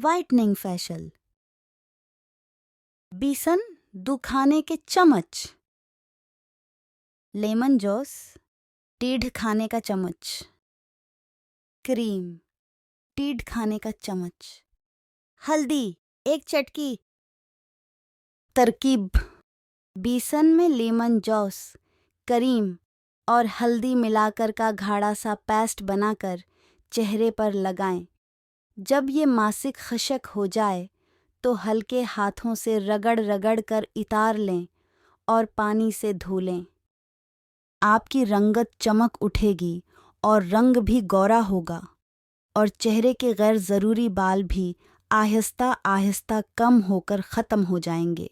Whitening facial. बेसन दुखाने के चम्मच, लेमन जूस टीढ़ खाने का चम्मच, क्रीम टीढ़ खाने का चम्मच, हल्दी 1 चटकी। तरकीब: बेसन में लेमन जूस, क्रीम और हल्दी मिलाकर का गाढ़ा सा पेस्ट बनाकर चेहरे पर लगाएं। जब ये मासिक खशक हो जाए तो हल्के हाथों से रगड़ रगड़ कर इतार लें और पानी से धो लें। आपकी रंगत चमक उठेगी और रंग भी गोरा होगा और चेहरे के गैर ज़रूरी बाल भी आहिस्ता आहिस्ता कम होकर ख़त्म हो जाएंगे।